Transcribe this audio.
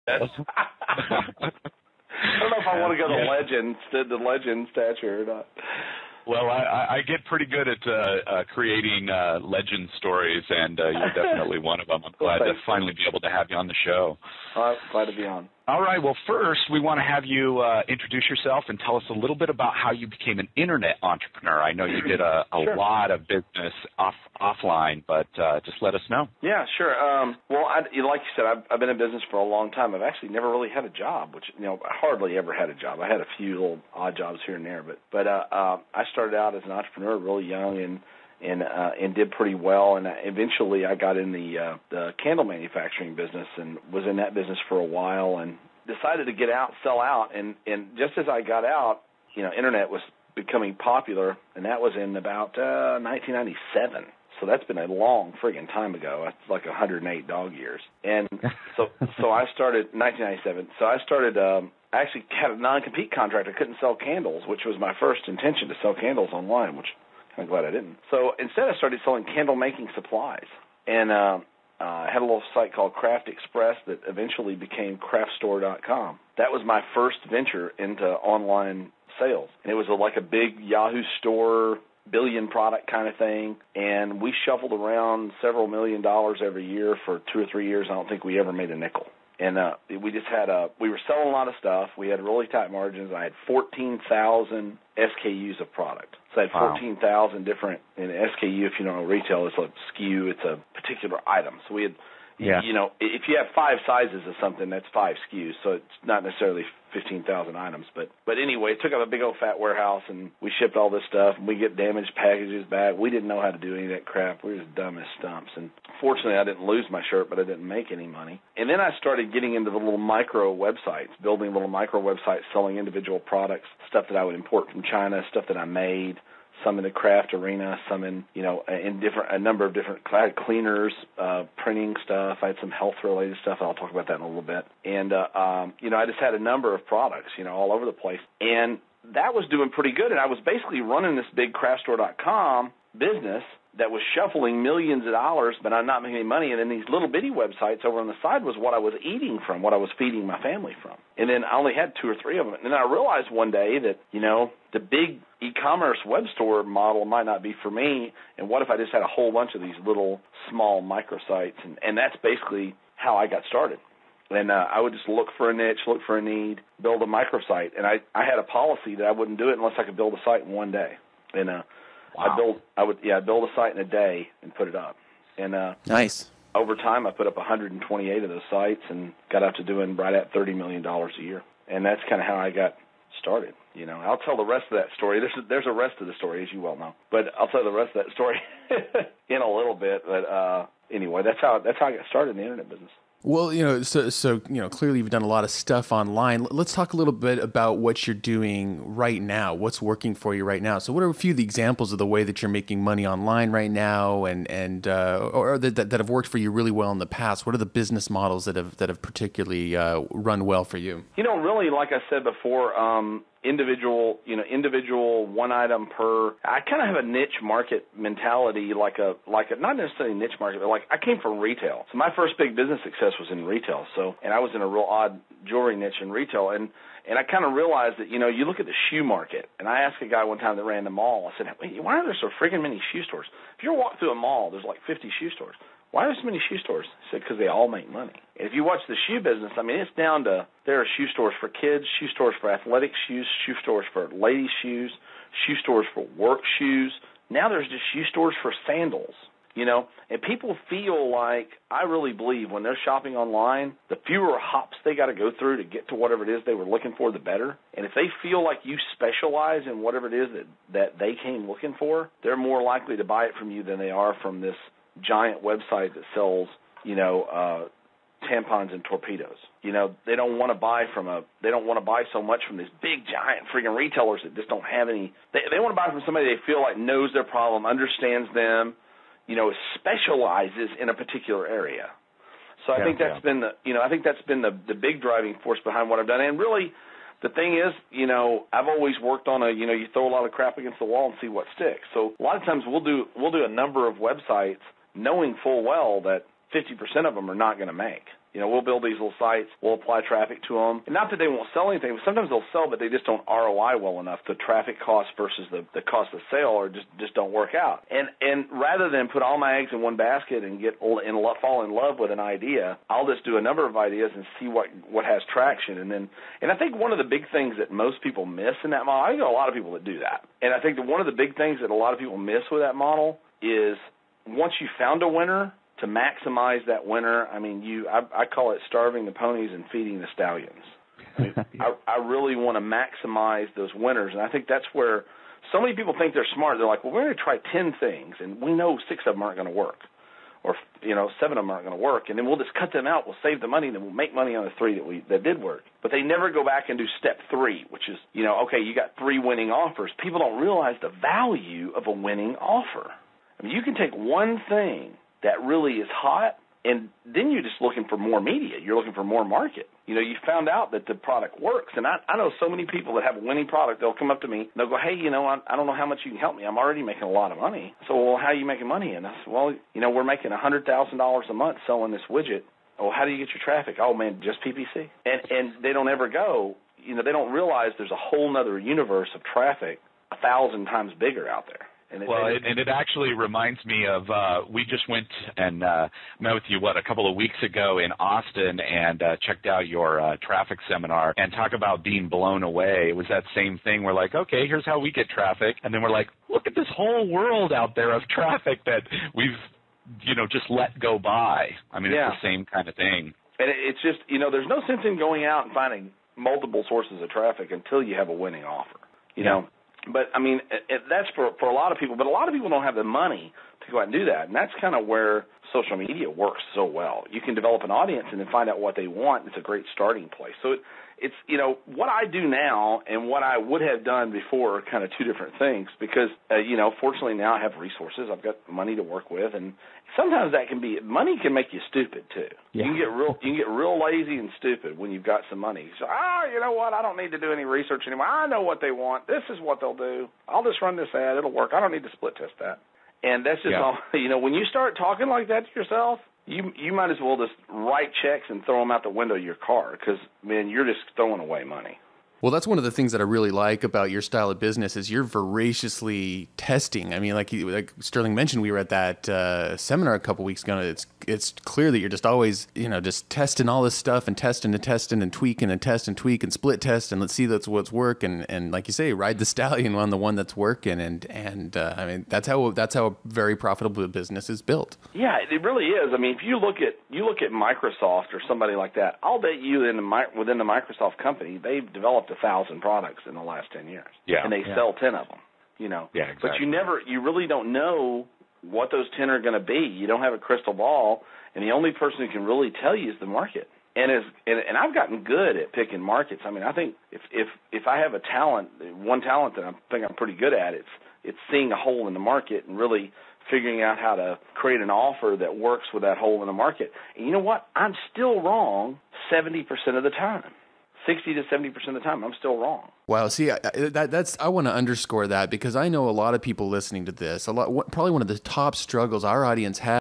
I don't know if I want to go to legend stature or not. Well, I get pretty good at creating legend stories, and you're definitely one of them. I'm glad to finally be able to have you on the show. Glad to be on. All right. Well, first, we want to have you introduce yourself and tell us a little bit about how you became an internet entrepreneur. I know you did a Sure. lot of business offline, but just let us know. Yeah, sure. Well, like you said, I've been in business for a long time. I've actually never really had a job, which, I hardly ever had a job. I had a few little odd jobs here and there, but I started out as an entrepreneur really young and did pretty well. And eventually I got in the candle manufacturing business and was in that business for a while and decided to get out, sell out. And just as I got out, internet was becoming popular, and that was in about 1997. So that's been a long friggin' time ago. That's like 108 dog years. And so I started 1997. So I started. I actually had a non-compete contract. I couldn't sell candles, which was my first intention, to sell candles online, which I'm glad I didn't. So instead, I started selling candle-making supplies, and I had a little site called Craft Express that eventually became craftstore.com. That was my first venture into online sales, and it was like a big Yahoo store, billion product kind of thing, and we shuffled around several $1 million every year for 2 or 3 years. I don't think we ever made a nickel. And we just had we were selling a lot of stuff. We had really tight margins. I had 14,000 SKUs of product. So I had 14,000 different, and SKU, if you don't know retail, it's a SKU, it's a particular item. So we had, if you have 5 sizes of something, that's 5 SKUs. So it's not necessarily 15,000 items. But anyway, it took up a big old fat warehouse, and we shipped all this stuff, and we get damaged packages back. We didn't know how to do any of that crap. We were as dumb as stumps. And fortunately, I didn't lose my shirt, but I didn't make any money. And then I started getting into the little micro websites, building little micro websites, selling individual products, stuff that I would import from China, stuff that I made, some in the craft arena, some in, a number of different cleaners, printing stuff. I had some health-related stuff. I'll talk about that in a little bit. And, I just had a number of products, all over the place. And that was doing pretty good. And I was basically running this big craftstore.com business that was shuffling millions of dollars, but I'm not making any money. And then these little bitty websites over on the side was what I was eating from, what I was feeding my family from. And then I only had 2 or 3 of them. And then I realized one day that, the big e-commerce web store model might not be for me. And what if I just had a whole bunch of these little small microsites? And that's basically how I got started. And I would just look for a niche, look for a need, build a microsite. And I had a policy that I wouldn't do it unless I could build a site in one day. And I'd build a site in a day and put it up. And nice. Over time, I put up 128 of those sites and got up to doing right at $30 million a year. And that's kind of how I got started. I'll tell the rest of that story. There's a rest of the story, as you well know. But I'll tell the rest of that story in a little bit. But anyway, that's how I got started in the internet business. Well, so clearly you've done a lot of stuff online. Let's talk a little bit about what you're doing right now. What's working for you right now? So, what are a few of the examples of the way that you're making money online right now, and or that have worked for you really well in the past? What are the business models that have particularly run well for you? Really, like I said before, individual one item per. I kind of have a niche market mentality, like a not necessarily niche market, but like I came from retail. So my first big business success was in retail. And I was in a real odd jewelry niche in retail, and I kind of realized that you look at the shoe market. And I asked a guy one time that ran the mall. I said, "Wait, why are there so friggin' many shoe stores? If you walk through a mall, there's like 50 shoe stores. Why are there so many shoe stores?" He said, "Because they all make money." And if you watch the shoe business, it's down to there are shoe stores for kids, shoe stores for athletic shoes, shoe stores for ladies' shoes, shoe stores for work shoes. Now there's just shoe stores for sandals, And people feel like, I really believe when they're shopping online, the fewer hops they got to go through to get to whatever it is they were looking for, the better. And if they feel like you specialize in whatever it is that they came looking for, they're more likely to buy it from you than they are from this giant website that sells, tampons and torpedoes. They don't want to buy so much from these big giant freaking retailers that just don't have any. They want to buy from somebody they feel like knows their problem, understands them, specializes in a particular area. So I think that's been the big driving force behind what I've done. And really, the thing is, I've always worked on you throw a lot of crap against the wall and see what sticks. So a lot of times we'll do a number of websites knowing full well that 50% of them are not going to make. We'll build these little sites. We'll apply traffic to them. And not that they won't sell anything, but sometimes they'll sell, but they just don't ROI well enough. The traffic cost versus the cost of sale or just don't work out. And rather than put all my eggs in one basket and fall in love with an idea, I'll just do a number of ideas and see what has traction. And I think one of the big things that most people miss in that model, I think there are a lot of people that do that. And I think that one of the big things that a lot of people miss with that model is once you found a winner, to maximize that winner, I call it starving the ponies and feeding the stallions. I really want to maximize those winners, and I think that's where so many people think they're smart. They're like, well, we're going to try 10 things, and we know 6 of them aren't going to work, or 7 of them aren't going to work, and then we'll just cut them out. We'll save the money, and then we'll make money on the 3 that did work. But they never go back and do step 3, which is, okay, you got 3 winning offers. People don't realize the value of a winning offer. You can take one thing that really is hot, and then you're just looking for more media. You're looking for more market. You found out that the product works. And I know so many people that have a winning product, they'll come up to me, and they'll go, hey, I don't know how much you can help me. I'm already making a lot of money. So, well, how are you making money? And I said, well, we're making $100,000 a month selling this widget. Oh, how do you get your traffic? Oh, man, just PPC. And they don't ever go, they don't realize there's a whole nother universe of traffic 1,000 times bigger out there. And it actually reminds me of we just went and met with you, a couple of weeks ago in Austin and checked out your traffic seminar and talk about being blown away. It was that same thing. We're like, okay, here's how we get traffic. And then we're like, look at this whole world out there of traffic that we've, just let go by. It's the same kind of thing. And it's just, there's no sense in going out and finding multiple sources of traffic until you have a winning offer, you know. But, that's for a lot of people. But a lot of people don't have the money to go out and do that. And that's kind of where social media works so well. You can develop an audience and then find out what they want. It's a great starting place. So it's what I do now and what I would have done before are kind of two different things because, fortunately now I have resources. I've got money to work with. And sometimes money can make you stupid too. Yeah. You can get real lazy and stupid when you've got some money. So, you know what? I don't need to do any research anymore. I know what they want. This is what they'll do. I'll just run this ad. It'll work. I don't need to split test that. And that's just all, when you start talking like that to yourself, you might as well just write checks and throw them out the window of your car because, man, you're just throwing away money. Well, that's one of the things that I really like about your style of business is you're voraciously testing. Like Sterling mentioned, we were at that seminar a couple weeks ago. It's clear that you're just always, just testing all this stuff and testing and tweaking and test and tweak and split test and let's see what's work and like you say, ride the stallion on the one that's working and that's how a very profitable business is built. Yeah, it really is. If you look at Microsoft or somebody like that, I'll bet you within the Microsoft company they've developed 1,000 products in the last 10 years. Yeah. And they sell 10 of them, Yeah, exactly. But you really don't know what those 10 are going to be. You don't have a crystal ball, and the only person who can really tell you is the market. And I've gotten good at picking markets. I think if I have one talent that I think I'm pretty good at, it's seeing a hole in the market and really figuring out how to create an offer that works with that hole in the market. And you know what? I'm still wrong 70% of the time. 60 to 70% of the time, I'm still wrong. Wow. See, I want to underscore that because I know a lot of people listening to this. Probably one of the top struggles our audience has